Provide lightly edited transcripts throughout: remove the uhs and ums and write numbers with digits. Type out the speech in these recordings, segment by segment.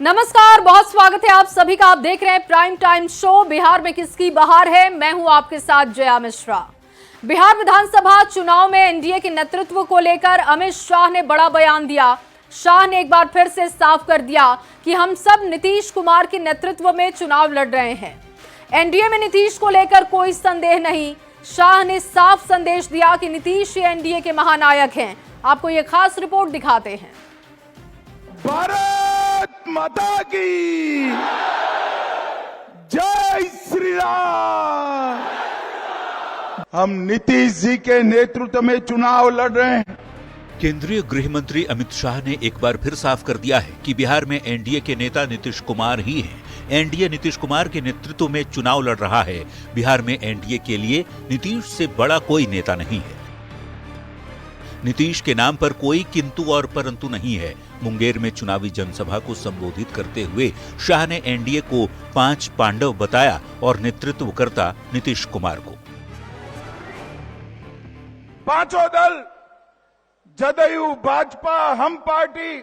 नमस्कार, बहुत स्वागत है आप सभी का। आप देख रहे हैं प्राइम टाइम शो बिहार में किसकी बहार है। मैं हूं आपके साथ जया मिश्रा। बिहार विधानसभा चुनाव में एनडीए के नेतृत्व को लेकर अमित शाह ने बड़ा बयान दिया। शाह ने एक बार फिर से साफ कर दिया कि हम सब नीतीश कुमार के नेतृत्व में चुनाव लड़ रहे हैं। एनडीए में नीतीश को लेकर कोई संदेह नहीं। शाह ने साफ संदेश दिया कि नीतीश ही एनडीए के महानायक हैं। आपको ये खास रिपोर्ट दिखाते हैं। भारत माता की जय श्री राम। हम नीतीश जी के नेतृत्व में चुनाव लड़ रहे हैं। केंद्रीय गृह मंत्री अमित शाह ने एक बार फिर साफ कर दिया है कि बिहार में एनडीए के नेता नीतीश कुमार ही हैं। एनडीए नीतीश कुमार के नेतृत्व में चुनाव लड़ रहा है। बिहार में एनडीए के लिए नीतीश से बड़ा कोई नेता नहीं है। नीतीश के नाम पर कोई किंतु और परंतु नहीं है। मुंगेर में चुनावी जनसभा को संबोधित करते हुए शाह ने एनडीए को 5 पांडव बताया और नेतृत्वकर्ता नीतीश कुमार को। पांचों दल जदयू, भाजपा, हम पार्टी,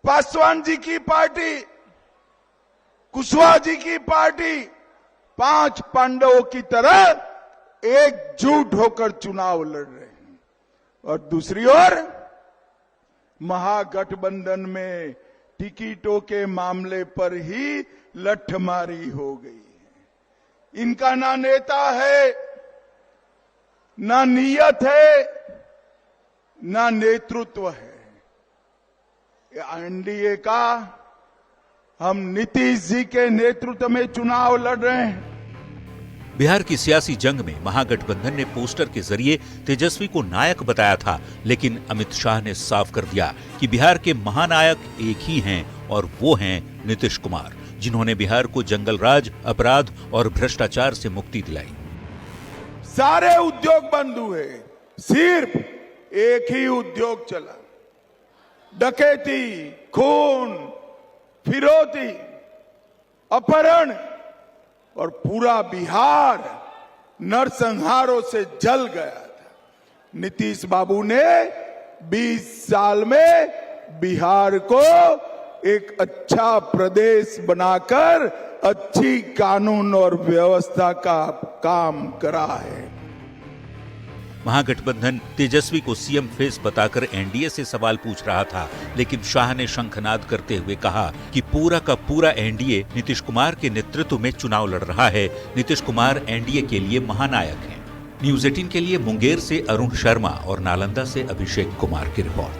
पासवान जी की पार्टी, कुशवाहा जी की पार्टी, 5 पांडवों की तरह एकजुट होकर चुनाव लड़ रहे हैं। और दूसरी ओर महागठबंधन में टिकटों के मामले पर ही लठमारी हो गई है। इनका ना नेता है, ना नीयत है, ना नेतृत्व है। एनडीए का हम नीतीश जी के नेतृत्व में चुनाव लड़ रहे हैं। बिहार की सियासी जंग में महागठबंधन ने पोस्टर के जरिए तेजस्वी को नायक बताया था, लेकिन अमित शाह ने साफ कर दिया कि बिहार के महानायक एक ही हैं और वो हैं नीतीश कुमार, जिन्होंने बिहार को जंगल राज, अपराध और भ्रष्टाचार से मुक्ति दिलाई। सारे उद्योग बंद हुए, सिर्फ एक ही उद्योग चला, डकैती, खून, फिरौती, अपहरण, और पूरा बिहार नरसंहारों से जल गया था। नीतीश बाबू ने 20 साल में बिहार को एक अच्छा प्रदेश बनाकर अच्छी कानून और व्यवस्था का काम करा है। महागठबंधन तेजस्वी को सीएम फेस बताकर एनडीए से सवाल पूछ रहा था, लेकिन शाह ने शंखनाद करते हुए कहा कि पूरा का पूरा एनडीए नीतीश कुमार के नेतृत्व में चुनाव लड़ रहा है। नीतीश कुमार एनडीए के लिए महानायक हैं। न्यूज 18 के लिए मुंगेर से अरुण शर्मा और नालंदा से अभिषेक कुमार की रिपोर्ट।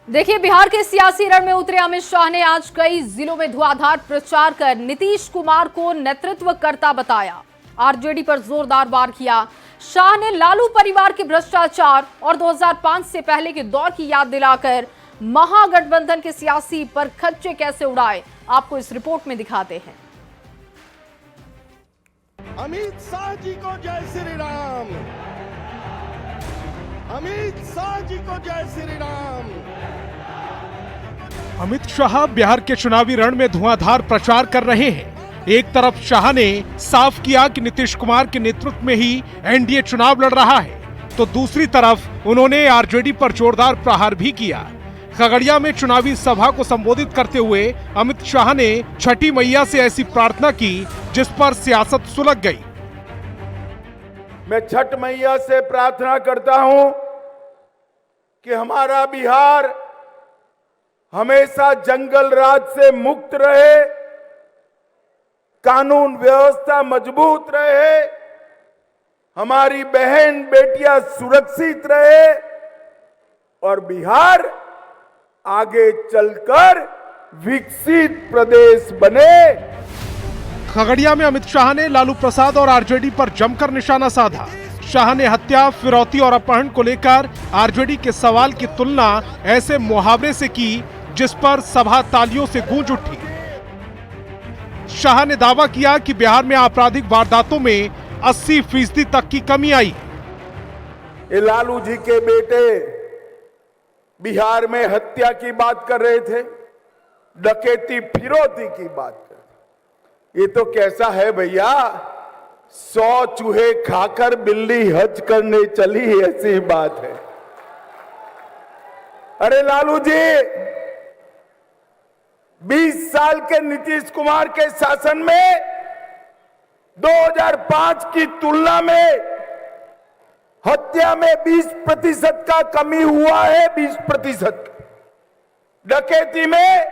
देखिए, बिहार के सियासी रण में उतरे अमित शाह ने आज कई जिलों में धुआंधार प्रचार कर नीतीश कुमार को नेतृत्वकर्ता बताया। आरजेडी पर जोरदार वार किया। शाह ने लालू परिवार के भ्रष्टाचार और 2005 से पहले के दौर की याद दिलाकर महागठबंधन के सियासी परखच्चे कैसे उड़ाए, आपको इस रिपोर्ट में दिखाते हैं। अमित शाह जी को जय श्री राम। अमित शाह जी को जय श्री राम। अमित शाह बिहार के चुनावी रण में धुआंधार प्रचार कर रहे हैं। एक तरफ शाह ने साफ किया कि नीतीश कुमार के नेतृत्व में ही एनडीए चुनाव लड़ रहा है, तो दूसरी तरफ उन्होंने आरजेडी पर जोरदार प्रहार भी किया। खगड़िया में चुनावी सभा को संबोधित करते हुए अमित शाह ने छठी मैया से ऐसी प्रार्थना की जिस पर सियासत सुलग गई। मैं छठ मैया से प्रार्थना करता हूं कि हमारा बिहार हमेशा जंगल राज से मुक्त रहे, कानून व्यवस्था मजबूत रहे, हमारी बहन बेटियां सुरक्षित रहे और बिहार आगे चलकर विकसित प्रदेश बने। खगड़िया में अमित शाह ने लालू प्रसाद और आरजेडी पर जमकर निशाना साधा। शाह ने हत्या, फिरौती और अपहरण को लेकर आरजेडी के सवाल की तुलना ऐसे मुहावरे से की जिस पर सभा तालियों से गूंज उठी। शाह ने दावा किया कि बिहार में आपराधिक वारदातों में 80% तक की कमी आई। ये लालू जी के बेटे बिहार में हत्या की बात कर रहे थे, डकैती, फिरौती की बात कर रहे। ये तो कैसा है भैया, 100 चूहे खाकर बिल्ली हज करने चली, ऐसी बात है। अरे लालू जी, 20 साल के नीतीश कुमार के शासन में 2005 की तुलना में हत्या में 20% का कमी हुआ है। 20%, डकैती में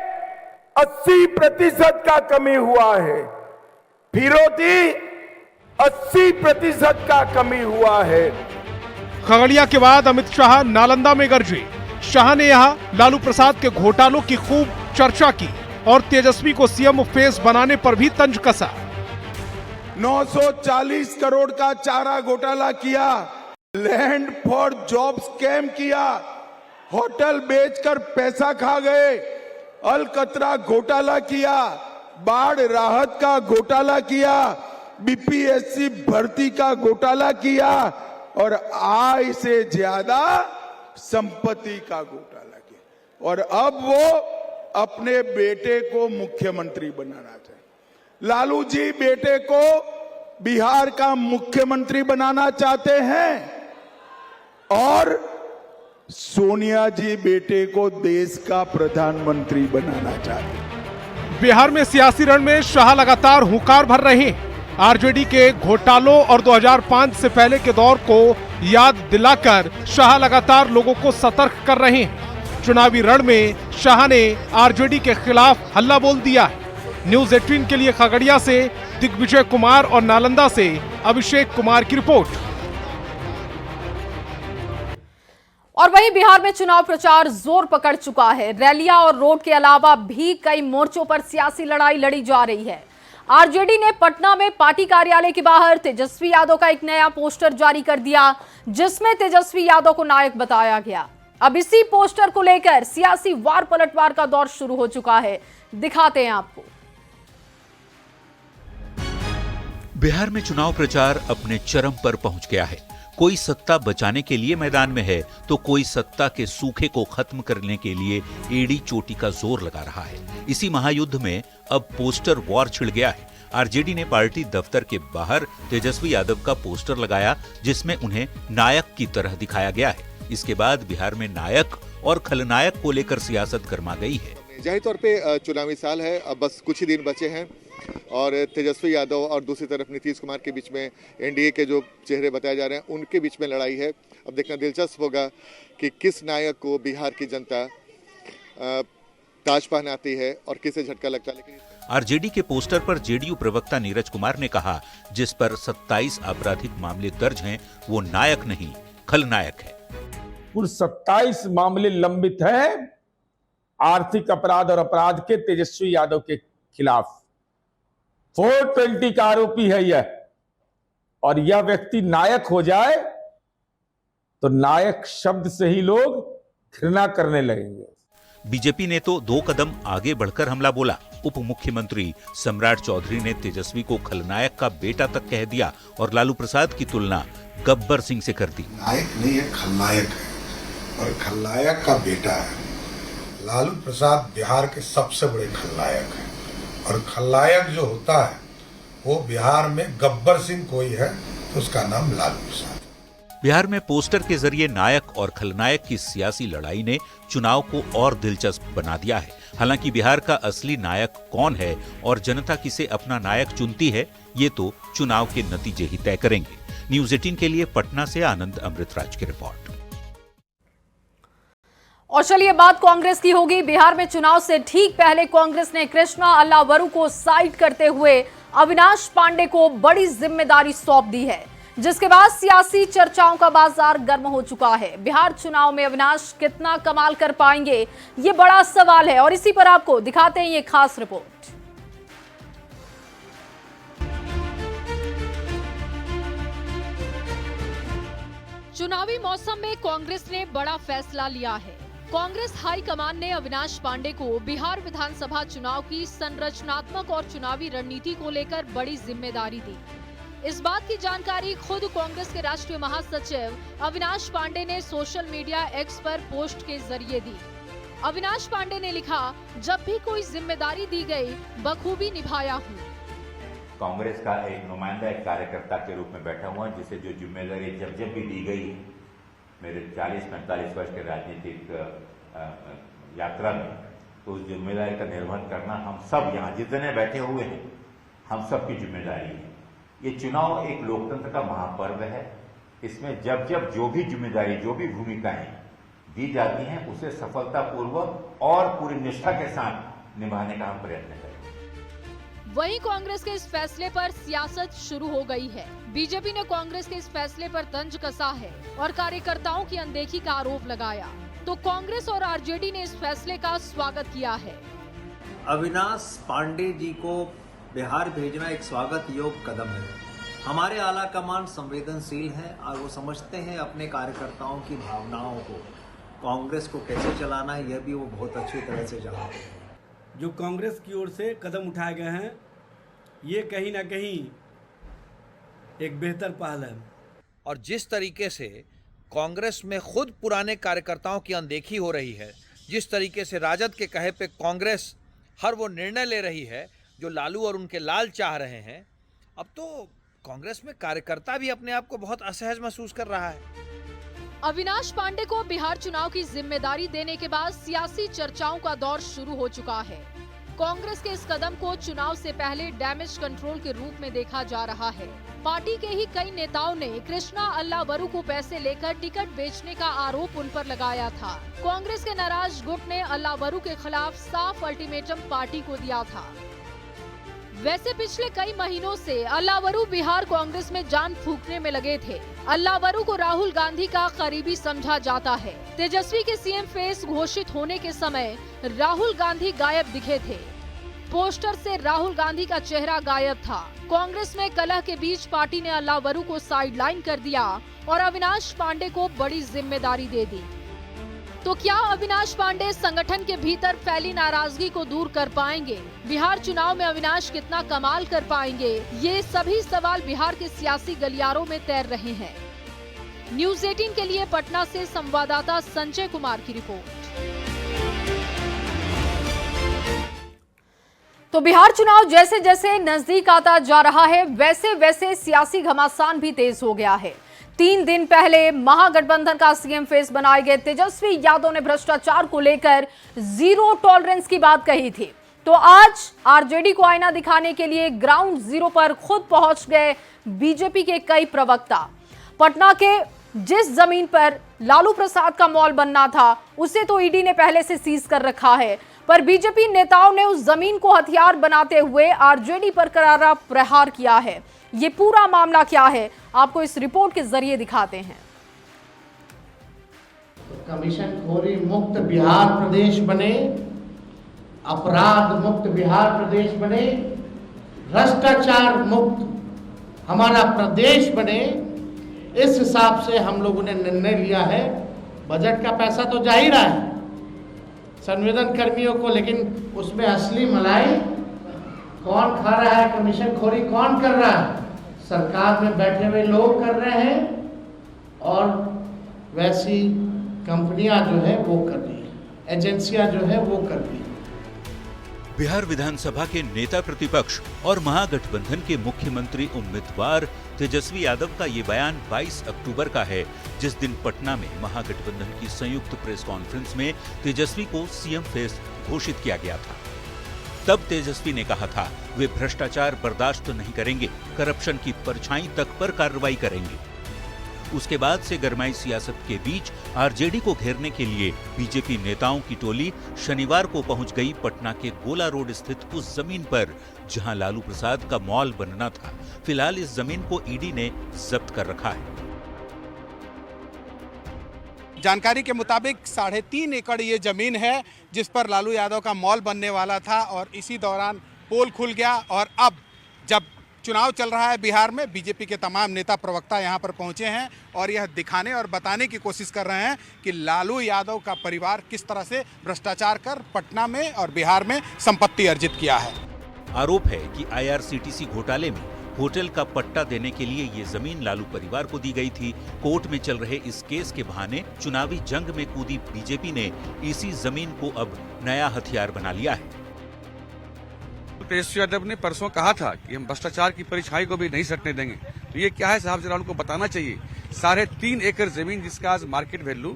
80% का कमी हुआ है, फिरौती 80% का कमी हुआ है। खगड़िया के बाद अमित शाह नालंदा में गरजे। शाह ने यहां लालू प्रसाद के घोटालों की खूब चर्चा की और तेजस्वी को सीएम फेस बनाने पर भी तंज कसा। 940 करोड़ का चारा घोटाला किया, लैंड फॉर जॉब स्कैम किया, होटल बेचकर पैसा खा गए, अलकतरा घोटाला किया, बाढ़ राहत का घोटाला किया, बीपीएससी भर्ती का घोटाला किया और आय से ज्यादा संपत्ति का घोटाला किया। और अब वो अपने बेटे को मुख्यमंत्री बनाना चाहते। लालू जी बेटे को बिहार का मुख्यमंत्री बनाना चाहते हैं और सोनिया जी बेटे को देश का प्रधानमंत्री बनाना चाहते हैं। बिहार में सियासी रण में शाह लगातार हुंकार भर रहे हैं। आरजेडी के घोटालों और 2005 से पहले के दौर को याद दिलाकर शाह लगातार लोगों को सतर्क कर रहे हैं। चुनावी रण में शाह ने आरजेडी के खिलाफ हल्ला बोल दिया है। न्यूज 18 के लिए खगड़िया से दिग्विजय कुमार और नालंदा से अभिषेक कुमार की रिपोर्ट। और वहीं बिहार में चुनाव प्रचार जोर पकड़ चुका है। रैलियां और रोड के अलावा भी कई मोर्चों पर सियासी लड़ाई लड़ी जा रही है। आरजेडी ने पटना में पार्टी कार्यालय के बाहर तेजस्वी यादव का एक नया पोस्टर जारी कर दिया, जिसमें तेजस्वी यादव को नायक बताया गया। अब इसी पोस्टर को लेकर सियासी वार पलटवार का दौर शुरू हो चुका है। दिखाते हैं आपको। बिहार में चुनाव प्रचार अपने चरम पर पहुंच गया है। कोई सत्ता बचाने के लिए मैदान में है तो कोई सत्ता के सूखे को खत्म करने के लिए एड़ी चोटी का जोर लगा रहा है। इसी महायुद्ध में अब पोस्टर वॉर छिड़ गया है। आरजेडी ने पार्टी दफ्तर के बाहर तेजस्वी यादव का पोस्टर लगाया, जिसमें उन्हें नायक की तरह दिखाया गया है। इसके बाद बिहार में नायक और खलनायक को लेकर सियासत गर्मा गई है। जाहिर तौर पे चुनावी साल है, अब बस कुछ ही दिन बचे हैं और तेजस्वी यादव और दूसरी तरफ नीतीश कुमार के बीच में एनडीए के जो चेहरे बताए जा रहे हैं उनके बीच में लड़ाई है। अब देखना दिलचस्प होगा कि किस नायक को बिहार की जनता ताज पहनाती है और किसे झटका लगता है। लेकिन आरजेडी के पोस्टर पर जेडीयू प्रवक्ता नीरज कुमार ने कहा, जिस पर 27 आपराधिक मामले दर्ज हैं वो नायक नहीं खलनायक है। कुल 27 मामले लंबित हैं आर्थिक अपराध और अपराध के तेजस्वी यादव के खिलाफ। 420 का आरोपी है यह, और यह व्यक्ति नायक हो जाए तो नायक शब्द से ही लोग घृणा करने लगेंगे। बीजेपी ने तो 2 कदम आगे बढ़कर हमला बोला। उप मुख्यमंत्री सम्राट चौधरी ने तेजस्वी को खलनायक का बेटा तक कह दिया और लालू प्रसाद की तुलना गब्बर सिंह से कर दी। नायक नहीं है, खलनायक है और खलनायक का बेटा है। लालू प्रसाद बिहार के सबसे बड़े खलनायक हैं और खलनायक जो होता है वो बिहार में गब्बर सिंह कोई है तो उसका नाम लालू प्रसाद। बिहार में पोस्टर के जरिए नायक और खलनायक की सियासी लड़ाई ने चुनाव को और दिलचस्प बना दिया है। हालांकि बिहार का असली नायक कौन है और जनता किसे अपना नायक चुनती है, ये तो चुनाव के नतीजे ही तय करेंगे। न्यूज 18 के लिए पटना से आनंद अमृतराज की रिपोर्ट। और चलिए बात कांग्रेस की होगी। बिहार में चुनाव से ठीक पहले कांग्रेस ने कृष्णा अल्लावरू को साइड करते हुए अविनाश पांडे को बड़ी जिम्मेदारी सौंप दी है, जिसके बाद सियासी चर्चाओं का बाजार गर्म हो चुका है। बिहार चुनाव में अविनाश कितना कमाल कर पाएंगे, ये बड़ा सवाल है और इसी पर आपको दिखाते हैं ये खास रिपोर्ट। चुनावी मौसम में कांग्रेस ने बड़ा फैसला लिया है। कांग्रेस हाईकमान ने अविनाश पांडे को बिहार विधानसभा चुनाव की संरचनात्मक और चुनावी रणनीति को लेकर बड़ी जिम्मेदारी दी। इस बात की जानकारी खुद कांग्रेस के राष्ट्रीय महासचिव अविनाश पांडे ने सोशल मीडिया एक्स पर पोस्ट के जरिए दी। अविनाश पांडे ने लिखा, जब भी कोई जिम्मेदारी दी गई बखूबी निभाया हूँ। कांग्रेस का एक नुमाइंदा, एक कार्यकर्ता के रूप में बैठा हुआ, जिसे जो जिम्मेदारी जब भी दी गई मेरे 40-45 वर्ष के राजनीतिक यात्रा में, तो उस जिम्मेदारी का निर्वहन करना हम सब यहाँ जितने बैठे हुए हैं हम सब की जिम्मेदारी है। ये चुनाव एक लोकतंत्र का महापर्व है। इसमें जब जब जो भी जिम्मेदारी, जो भी भूमिकाएं दी जाती हैं, उसे सफलतापूर्वक और पूरी निष्ठा के साथ निभाने का हम प्रयत्न करें। वहीं कांग्रेस के इस फैसले पर सियासत शुरू हो गई है। बीजेपी ने कांग्रेस के इस फैसले पर तंज कसा है और कार्यकर्ताओं की अनदेखी का आरोप लगाया, तो कांग्रेस और आरजेडी ने इस फैसले का स्वागत किया है। अविनाश पांडे जी को बिहार भेजना एक स्वागत योग्य कदम है। हमारे आला कमान संवेदनशील है और वो समझते हैं अपने कार्यकर्ताओं की भावनाओं को, कांग्रेस को कैसे चलाना है यह भी वो बहुत अच्छी तरह से जानते हैं। जो कांग्रेस की ओर से कदम उठाए गए हैं, ये कहीं ना कहीं एक बेहतर पहल है। और जिस तरीके से कांग्रेस में खुद पुराने कार्यकर्ताओं की अनदेखी हो रही है, जिस तरीके से राजद के कहे पे कांग्रेस हर वो निर्णय ले रही है जो लालू और उनके लाल चाह रहे हैं, अब तो कांग्रेस में कार्यकर्ता भी अपने आप को बहुत असहज महसूस कर रहा है। अविनाश पांडे को बिहार चुनाव की जिम्मेदारी देने के बाद सियासी चर्चाओं का दौर शुरू हो चुका है। कांग्रेस के इस कदम को चुनाव से पहले डैमेज कंट्रोल के रूप में देखा जा रहा है। पार्टी के ही कई नेताओं ने कृष्णा अल्लावरू को पैसे लेकर टिकट बेचने का आरोप उन पर लगाया था। कांग्रेस के नाराज गुट ने अल्लावरू के खिलाफ साफ अल्टीमेटम पार्टी को दिया था। वैसे पिछले कई महीनों से अल्लावरू बिहार कांग्रेस में जान फूंकने में लगे थे। अल्लावरू को राहुल गांधी का करीबी समझा जाता है। तेजस्वी के सीएम फेस घोषित होने के समय राहुल गांधी गायब दिखे थे। पोस्टर से राहुल गांधी का चेहरा गायब था। कांग्रेस में कलह के बीच पार्टी ने अल्लावरू को साइडलाइन कर दिया और अविनाश पांडे को बड़ी जिम्मेदारी दे दी। तो क्या अविनाश पांडे संगठन के भीतर फैली नाराजगी को दूर कर पाएंगे? बिहार चुनाव में अविनाश कितना कमाल कर पाएंगे? ये सभी सवाल बिहार के सियासी गलियारों में तैर रहे हैं। न्यूज़ 18 के लिए पटना से संवाददाता संजय कुमार की रिपोर्ट। तो बिहार चुनाव जैसे जैसे नजदीक आता जा रहा है, वैसे वैसे सियासी घमासान भी तेज हो गया है। 3 दिन पहले महागठबंधन का सीएम फेस बनाए गए तेजस्वी यादव ने भ्रष्टाचार को लेकर जीरो टॉलरेंस की बात कही थी। तो आज आरजेडी को आईना दिखाने के लिए ग्राउंड जीरो पर खुद पहुंच गए बीजेपी के कई प्रवक्ता। पटना के जिस जमीन पर लालू प्रसाद का मॉल बनना था, उसे तो ईडी ने पहले से सीज कर रखा है, पर बीजेपी नेताओं ने उस जमीन को हथियार बनाते हुए आरजेडी पर करारा प्रहार किया है। ये पूरा मामला क्या है, आपको इस रिपोर्ट के जरिए दिखाते हैं। कमीशन खोरी मुक्त बिहार प्रदेश बने, अपराध मुक्त बिहार प्रदेश बने, भ्रष्टाचार मुक्त हमारा प्रदेश बने, इस हिसाब से हम लोगों ने निर्णय लिया है। बजट का पैसा तो जा ही रहा है संवेदन कर्मियों को, लेकिन उसमें असली मलाई कौन खा रहा है, कमीशन खोरी कौन कर रहा है? सरकार में बैठे हुए लोग कर रहे हैं और वैसी कंपनियां जो है वो कर रही है, एजेंसियां जो है वो कर रही है। बिहार विधानसभा के नेता प्रतिपक्ष और महागठबंधन के मुख्यमंत्री उम्मीदवार तेजस्वी यादव का ये बयान 22 अक्टूबर का है, जिस दिन पटना में महागठबंधन की संयुक्त प्रेस कॉन्फ्रेंस में तेजस्वी को सीएम फेस घोषित किया गया था। तब तेजस्वी ने कहा था वे भ्रष्टाचार बर्दाश्त नहीं करेंगे, करप्शन की परछाई तक पर कार्रवाई करेंगे। उसके बाद से गरमाई सियासत के बीच आरजेडी को घेरने के लिए बीजेपी नेताओं की टोली शनिवार को पहुंच गई पटना के गोला रोड स्थित उस जमीन पर जहां लालू प्रसाद का मॉल बनना था। फिलहाल इस जमीन को ईडी ने जब्त कर रखा है। जानकारी के मुताबिक 3.5 एकड़ ये जमीन है जिस पर लालू यादव का मॉल बनने वाला था, और इसी दौरान पोल खुल गया। और अब जब चुनाव चल रहा है बिहार में, बीजेपी के तमाम नेता प्रवक्ता यहाँ पर पहुँचे हैं और यह दिखाने और बताने की कोशिश कर रहे हैं कि लालू यादव का परिवार किस तरह से भ्रष्टाचार कर पटना में और बिहार में संपत्ति अर्जित किया है। आरोप है कि आईआरसीटीसी घोटाले में होटल का पट्टा देने के लिए ये जमीन लालू परिवार को दी गई थी। कोर्ट में चल रहे इस केस के बहाने चुनावी जंग में कूदी बीजेपी ने इसी जमीन को अब नया हथियार बना लिया है। तेजस्वी यादव ने परसों कहा था कि हम भ्रष्टाचार की परछाई को भी नहीं सटने देंगे, तो ये क्या है साहब, जरा उनको बताना चाहिए। 3.5 एकड़ जमीन जिसका आज मार्केट वैल्यू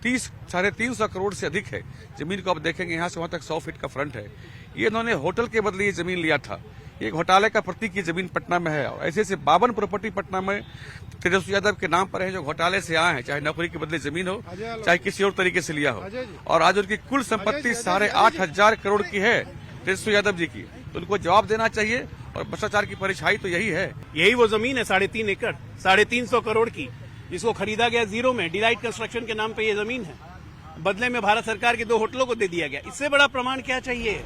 350 करोड़ से अधिक है। जमीन को आप देखेंगे यहाँ से वहां तक 100 फीट का फ्रंट है। ये इन्होंने होटल के बदले ये जमीन लिया था। ये घोटाले का प्रतीक ये जमीन पटना में है। ऐसे ऐसे 52 प्रॉपर्टी पटना में तेजस्वी यादव के नाम पर है जो घोटाले से आए हैं, चाहे नौकरी के बदले जमीन हो, चाहे किसी और तरीके से लिया हो। और आज उनकी कुल संपत्ति 8,500 करोड़ की है तेजस्वी यादव जी की। तो उनको जवाब देना चाहिए और भ्रष्टाचार की परिछाई तो यही है। यही वो जमीन है 3.5 एकड़ 350 करोड़ की, जिसको खरीदा गया जीरो में, डिलाइट कंस्ट्रक्शन के नाम पे ये जमीन है। बदले में भारत सरकार के 2 होटलों को दे दिया गया। इससे बड़ा प्रमाण क्या चाहिए?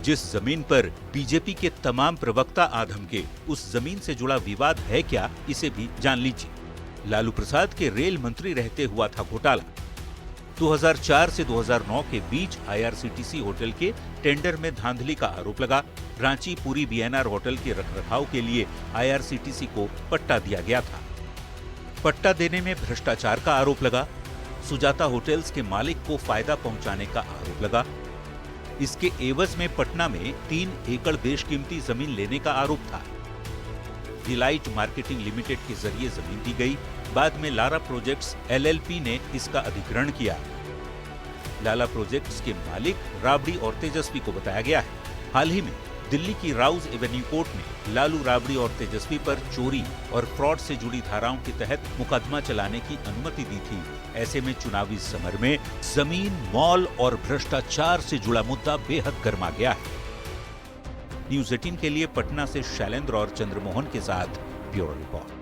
जिस जमीन पर बीजेपी के तमाम प्रवक्ता आधम के, उस जमीन से जुड़ा विवाद है क्या, इसे भी जान लीजिए। लालू प्रसाद के रेल मंत्री रहते हुआ था घोटाला। 2004 से 2009 के बीच आईआरसीटीसी होटल के टेंडर में धांधली का आरोप लगा। रांची पुरी बीएनआर होटल के रखरखाव के लिए आईआरसीटीसी को पट्टा दिया गया था। पट्टा देने में भ्रष्टाचार का आरोप लगा। सुजाता होटल्स के मालिक को फायदा पहुंचाने का आरोप लगा। इसके एवज में पटना में 3 एकड़ बेशकीमती जमीन लेने का आरोप था। डिलाइट मार्केटिंग लिमिटेड के जरिए जमीन दी गई। बाद में लारा प्रोजेक्ट्स एलएलपी ने इसका अधिग्रहण किया। लाला प्रोजेक्ट्स के मालिक राबड़ी और तेजस्वी को बताया गया है। हाल ही में दिल्ली की राउज एवेन्यू कोर्ट ने लालू, राबड़ी और तेजस्वी पर चोरी और फ्रॉड से जुड़ी धाराओं के तहत मुकदमा चलाने की अनुमति दी थी। ऐसे में चुनावी समर में जमीन, मॉल और भ्रष्टाचार से जुड़ा मुद्दा बेहद गर्मा गया है। न्यूज़ 18 के लिए पटना से शैलेंद्र और चंद्रमोहन के साथ ब्यूरो रिपोर्ट।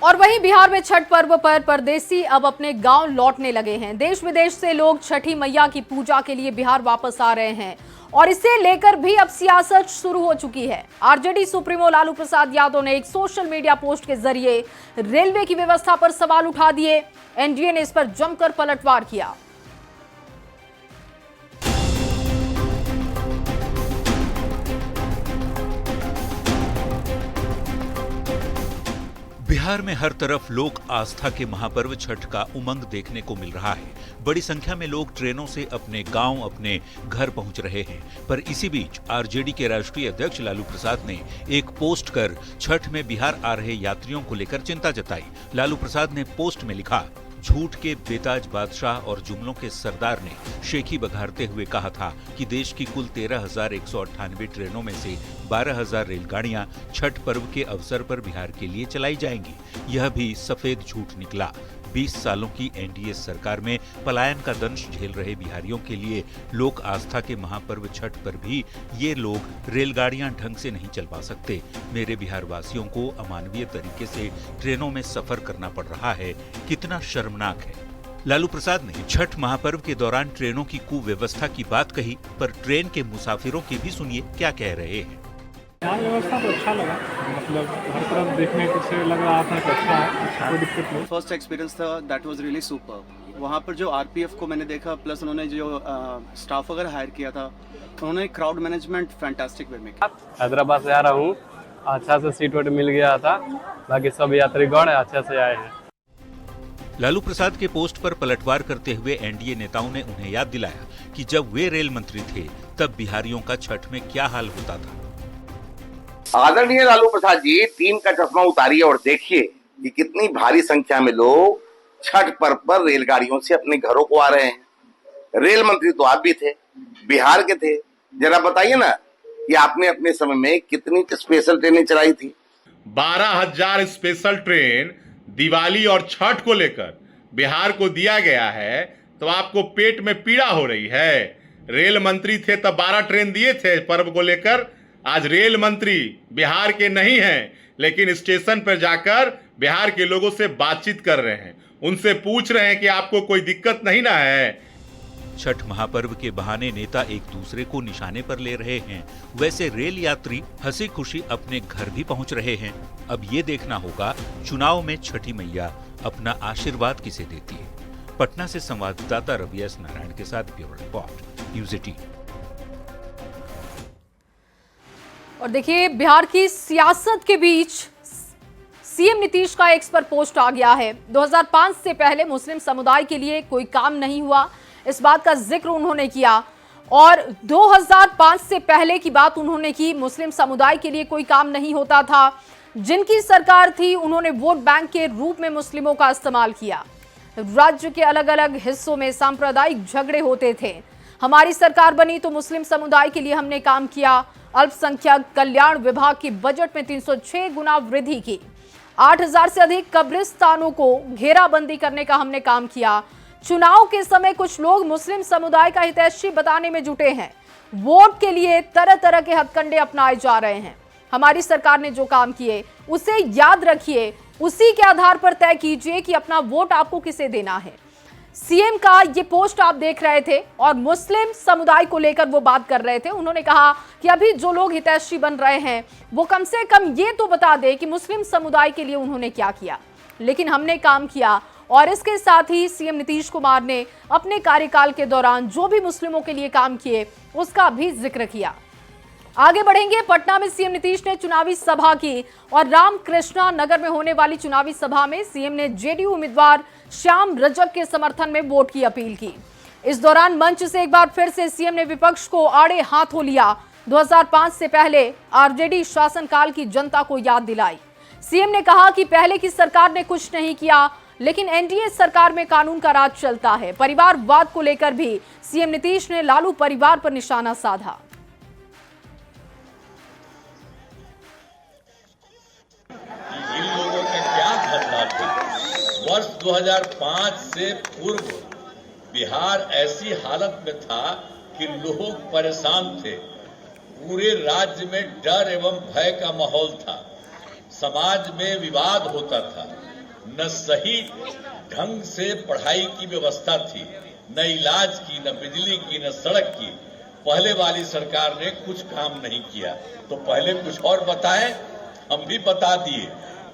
और वहीं बिहार में छठ पर्व पर परदेसी अब अपने गांव लौटने लगे हैं। देश विदेश से लोग छठी मैया की पूजा के लिए बिहार वापस आ रहे हैं और इसे लेकर भी अब सियासत शुरू हो चुकी है। आरजेडी सुप्रीमो लालू प्रसाद यादव ने एक सोशल मीडिया पोस्ट के जरिए रेलवे की व्यवस्था पर सवाल उठा दिए। एनडीए ने इस पर जमकर पलटवार किया। बिहार में हर तरफ लोक आस्था के महापर्व छठ का उमंग देखने को मिल रहा है। बड़ी संख्या में लोग ट्रेनों से अपने गांव, अपने घर पहुंच रहे हैं। पर इसी बीच आरजेडी के राष्ट्रीय अध्यक्ष लालू प्रसाद ने एक पोस्ट कर छठ में बिहार आ रहे यात्रियों को लेकर चिंता जताई। लालू प्रसाद ने पोस्ट में लिखा, झूठ के बेताज बादशाह और जुमलों के सरदार ने शेखी बघारते हुए कहा था कि देश की कुल 13,198 ट्रेनों में से 12,000 रेलगाड़ियां छठ पर्व के अवसर पर बिहार के लिए चलाई जाएंगी। यह भी सफेद झूठ निकला। 20 सालों की एनडीए सरकार में पलायन का दंश झेल रहे बिहारियों के लिए लोक आस्था के महापर्व छठ पर भी ये लोग रेलगाड़ियां ढंग से नहीं चलवा सकते। मेरे बिहार वासियों को अमानवीय तरीके से ट्रेनों में सफर करना पड़ रहा है, कितना शर्मनाक है। लालू प्रसाद ने छठ महापर्व के दौरान ट्रेनों की कुव्यवस्था की बात कही, पर ट्रेन के मुसाफिरों की भी सुनिए क्या कह रहे हैं। यहाँ व्यवस्था तो अच्छा लगा, मतलब हर तरफ देखने से लग रहा था कि अच्छा है, कोई दिक्कत नहीं। फर्स्ट एक्सपीरियंस था, दैट वाज रियली सुपर। वहाँ पर जो आरपीएफ को मैंने देखा, प्लस उन्होंने जो स्टाफ वगैरह हायर किया था, उन्होंने क्राउड मैनेजमेंट फैंटास्टिक वे में किया। हैदराबाद से आ रहा हूँ, अच्छा से सीट वोट मिल गया था, बाकी सब यात्रीगण अच्छे से आए हैं। लालू प्रसाद के पोस्ट पर पलटवार करते हुए एनडीए नेताओं ने उन्हें याद दिलाया कि जब वे रेल मंत्री थे तब बिहारियों का छठ में क्या हाल होता था। आदरणीय लालू प्रसाद जी, 3 का चश्मा उतारिए और देखिए कि कितनी भारी संख्या में लोग छठ पर्व पर रेलगाड़ियों से अपने घरों को आ रहे हैं। रेल मंत्री तो आप भी थे, बिहार के थे, जरा बताइए ना कि आपने अपने समय में कितनी स्पेशल ट्रेनें चलाई थी। 12,000 स्पेशल ट्रेन दिवाली और छठ को लेकर बिहार को दिया गया है, तो आपको पेट में पीड़ा हो रही है। रेल मंत्री थे तब 12 ट्रेन दिए थे पर्व को लेकर। आज रेल मंत्री बिहार के नहीं हैं, लेकिन स्टेशन पर जाकर बिहार के लोगों से बातचीत कर रहे हैं, उनसे पूछ रहे हैं कि आपको कोई दिक्कत नहीं ना है। छठ महापर्व के बहाने नेता एक दूसरे को निशाने पर ले रहे हैं, वैसे रेल यात्री हंसी खुशी अपने घर भी पहुंच रहे हैं। अब ये देखना होगा चुनाव में छठी मैया अपना आशीर्वाद किसे देती है। पटना से संवाददाता रवि एस नारायण के साथ ब्यूरो रिपोर्ट, न्यूज़ 18। और देखिए, बिहार की सियासत के बीच सीएम नीतीश का एक्स पर पोस्ट आ गया है। 2005 से पहले मुस्लिम समुदाय के लिए कोई काम नहीं हुआ, इस बात का जिक्र उन्होंने किया। और 2005 से पहले की बात उन्होंने की, मुस्लिम समुदाय के लिए कोई काम नहीं होता था। जिनकी सरकार थी उन्होंने वोट बैंक के रूप में मुस्लिमों का इस्तेमाल किया। राज्य के अलग अलग हिस्सों में सांप्रदायिक झगड़े होते थे। हमारी सरकार बनी तो मुस्लिम समुदाय के लिए हमने काम किया। अल्पसंख्यक कल्याण विभाग की बजट में 306 गुना वृद्धि की। 8000 से अधिक कब्रिस्तानों को घेराबंदी करने का हमने काम किया। चुनाव के समय कुछ लोग मुस्लिम समुदाय का हितैषी बताने में जुटे हैं। वोट के लिए तरह तरह के हथकंडे अपनाए जा रहे हैं। हमारी सरकार ने जो काम किए उसे याद रखिए, उसी के आधार पर तय कीजिए कि अपना वोट आपको किसे देना है। सीएम का ये पोस्ट आप देख रहे थे और मुस्लिम समुदाय को लेकर वो बात कर रहे थे। उन्होंने कहा कि अभी जो लोग हितैषी बन रहे हैं वो कम से कम ये तो बता दे कि मुस्लिम समुदाय के लिए उन्होंने क्या किया। लेकिन हमने काम किया और इसके साथ ही सीएम नीतीश कुमार ने अपने कार्यकाल के दौरान जो भी मुस्लिमों के लिए काम किए उसका भी जिक्र किया। आगे बढ़ेंगे। पटना में सीएम नीतीश ने चुनावी सभा की और रामकृष्णा नगर में होने वाली चुनावी सभा में सीएम ने जेडीयू उम्मीदवार श्याम रजक के समर्थन में वोट की अपील की। इस दौरान मंच से एक बार फिर से सीएम ने विपक्ष को आड़े हाथों लिया। 2005 से पहले आरजेडी शासनकाल की जनता को याद दिलाई। सीएम ने कहा कि पहले की सरकार ने कुछ नहीं किया, लेकिन एनडीए सरकार में कानून का राज चलता है। परिवारवाद को लेकर भी सीएम नीतीश ने लालू परिवार पर निशाना साधा। इन लोगों का क्या धंधा था? वर्ष 2005 से पूर्व बिहार ऐसी हालत में था कि लोग परेशान थे। पूरे राज्य में डर एवं भय का माहौल था। समाज में विवाद होता था। न सही ढंग से पढ़ाई की व्यवस्था थी, न इलाज की, न बिजली की, न सड़क की। पहले वाली सरकार ने कुछ काम नहीं किया। तो पहले कुछ और बताएं, हम भी बता दिए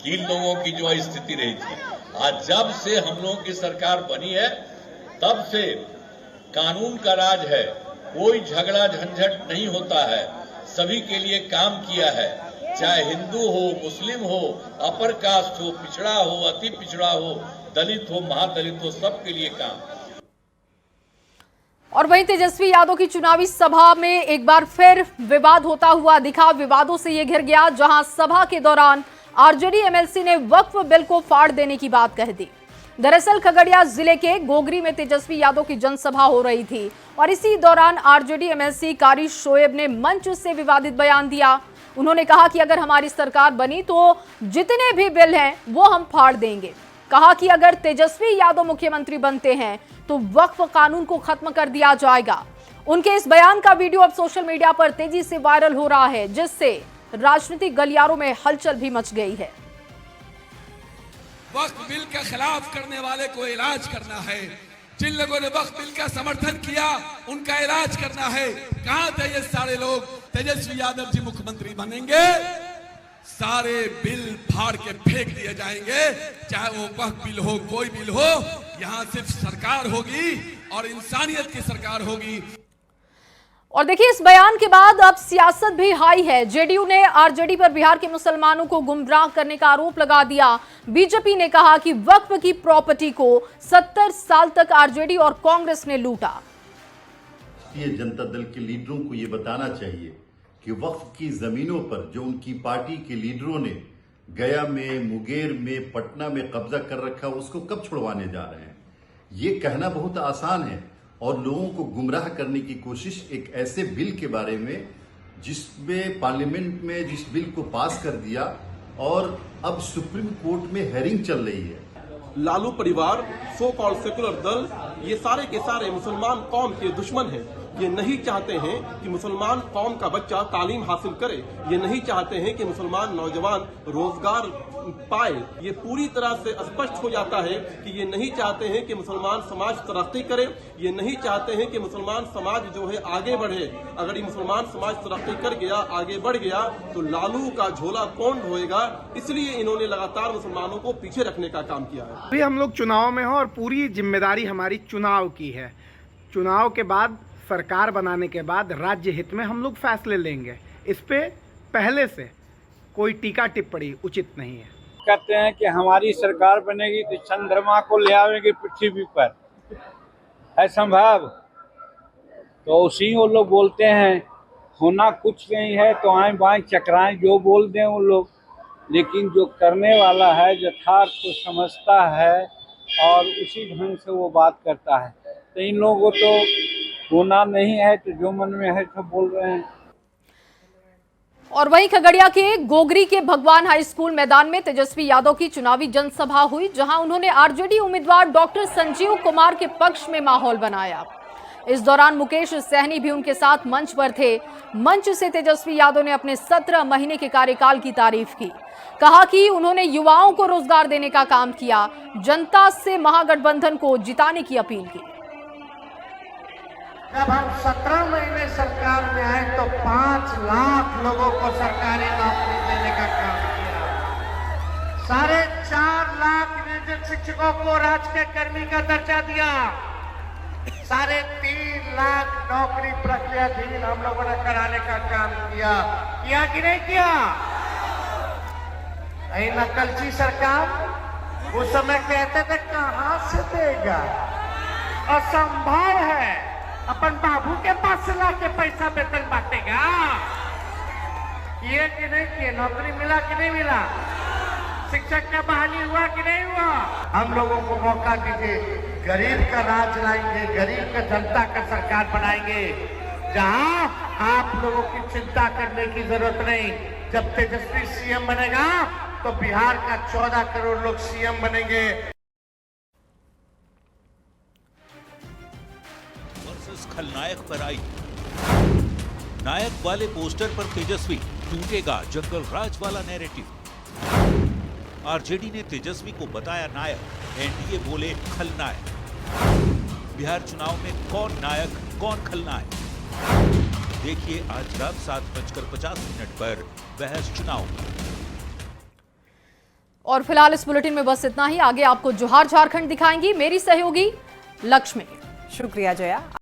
कि इन लोगों की जो स्थिति रही थी। आज जब से हम लोगों की सरकार बनी है तब से कानून का राज है। कोई झगड़ा झंझट नहीं होता है। सभी के लिए काम किया है, चाहे हिंदू हो, मुस्लिम हो, अपर कास्ट हो, पिछड़ा हो, अति पिछड़ा हो, दलित हो, महादलित हो, सबके लिए काम। और वहीं तेजस्वी यादव की चुनावी सभा में एक बार फिर विवाद होता हुआ दिखा। विवादों से ये घिर गया जहां सभा के दौरान आरजेडी एमएलसी ने वक्फ बिल को फाड़ देने की बात कह दी। दरअसल खगड़िया जिले के गोगरी में तेजस्वी यादव की जनसभा हो रही थी और इसी दौरान आरजेडी एमएलसी कारी शोएब ने मंच से विवादित बयान दिया। उन्होंने कहा कि अगर हमारी सरकार बनी तो जितने भी बिल हैं वो हम फाड़ देंगे। कहा कि अगर तेजस्वी यादव मुख्यमंत्री बनते हैं तो वक्फ कानून को खत्म कर दिया जाएगा। उनके इस बयान का वीडियो अब सोशल मीडिया पर तेजी से वायरल हो रहा है, जिससे राजनीतिक गलियारों में हलचल भी मच गई है। वक्फ बिल के खिलाफ करने वाले को इलाज करना है। जिन लोगों ने वक्फ बिल का समर्थन किया उनका इलाज करना है। कहां थे ये सारे लोग? तेजस्वी यादव जी मुख्यमंत्री बनेंगे, सारे बिल फाड़ के फेंक दिए जाएंगे, चाहे वो वक्फ बिल हो, कोई बिल हो। यहां सिर्फ सरकार होगी और इंसानियत की सरकार होगी। और देखिए, इस बयान के बाद अब सियासत भी हाई है। जेडीयू ने आरजेडी पर बिहार के मुसलमानों को गुमराह करने का आरोप लगा दिया। बीजेपी ने कहा कि वक्फ की प्रॉपर्टी को 70 साल तक आरजेडी और कांग्रेस ने लूटा। भारतीय जनता दल के लीडरों को ये बताना चाहिए कि वक्फ की जमीनों पर जो उनकी पार्टी के लीडरों ने गया में, मुंगेर में, पटना में कब्जा कर रखा, उसको कब छुड़वाने जा रहे हैं। ये कहना बहुत आसान है और लोगों को गुमराह करने की कोशिश एक ऐसे बिल के बारे में जिसमें पार्लियामेंट में जिस बिल को पास कर दिया और अब सुप्रीम कोर्ट में हेयरिंग चल रही है। लालू परिवार, सो कॉल्ड सेकुलर दल, ये सारे के सारे मुसलमान कौम के दुश्मन हैं। ये नहीं चाहते हैं कि मुसलमान कौम का बच्चा तालीम हासिल करे। ये नहीं चाहते हैं कि मुसलमान नौजवान रोजगार पाए। ये पूरी तरह से स्पष्ट हो जाता है कि ये नहीं चाहते हैं कि मुसलमान समाज तरक्की करे। ये नहीं चाहते हैं कि मुसलमान समाज जो है आगे बढ़े। अगर ये मुसलमान समाज तरक्की कर गया, आगे बढ़ गया, तो लालू का झोला कौन ढोएगा। इसलिए इन्होंने लगातार मुसलमानों को पीछे रखने का काम किया है। अभी हम लोग चुनाव में हो और पूरी जिम्मेदारी हमारी चुनाव की है। चुनाव के बाद, सरकार बनाने के बाद राज्य हित में हम लोग फैसले लेंगे। इस पे पहले से कोई टीका टिप्पणी उचित नहीं है। कहते हैं कि हमारी सरकार बनेगी तो चंद्रमा को ले आवेंगे पृथ्वी पर, है संभव? तो उसी वो लोग बोलते हैं होना कुछ नहीं है तो आए बाएं चकराएं, जो बोल दें वो लोग। लेकिन जो करने वाला है यथार्थ को समझता है और उसी ढंग से वो बात करता है। तो इन लोगों को तो होना नहीं है, तो जो मन में है सब बोल रहे हैं। और वहीं खगड़िया के गोगरी के भगवान हाई स्कूल मैदान में तेजस्वी यादव की चुनावी जनसभा हुई, जहां उन्होंने आरजेडी उम्मीदवार डॉक्टर संजीव कुमार के पक्ष में माहौल बनाया। इस दौरान मुकेश सहनी भी उनके साथ मंच पर थे। मंच से तेजस्वी यादव ने अपने 17 महीने के कार्यकाल की तारीफ की। कहा कि उन्होंने युवाओं को रोजगार देने का काम किया, जनता से महागठबंधन को जिताने की अपील की। जब हम 17 महीने सरकार में आए तो 5 लाख लोगों को सरकारी नौकरी देने का काम किया। 4.5 लाख नियोजित शिक्षकों को राजकीय कर्मी का दर्जा दिया। 3.5 लाख नौकरी प्रक्रियाधीन हम लोगों ने कराने का काम किया कि नहीं किया? नहीं, नकलची सरकार उस समय कहते थे कहां से देगा, असंभव है, अपन बाबू के पास से ला के पैसा वेतन बांटेगा। किए कि नहीं किए? नौकरी मिला कि नहीं मिला? शिक्षक का बहाली हुआ कि नहीं हुआ? हम लोगों को मौका दीजिए, गरीब का राज लाएंगे, गरीब का जनता का सरकार बनाएंगे, जहां आप लोगों की चिंता करने की जरूरत नहीं। जब तेजस्वी सीएम बनेगा तो बिहार का 14 करोड़ लोग सीएम बनेंगे। खलनायक पर आई नायक वाले पोस्टर पर तेजस्वी, टूटेगा जंगल राज वाला नैरेटिव। आरजेडी ने तेजस्वी को बताया नायक, एनडीए बोले खलनायक। बिहार चुनाव में कौन नायक कौन खलनायक, देखिए आज रात 7:50 पर बहस चुनाव। और फिलहाल इस बुलेटिन में बस इतना ही। आगे आपको जोहार झारखंड दिखाएंगी मेरी सहयोगी लक्ष्मी। शुक्रिया जया।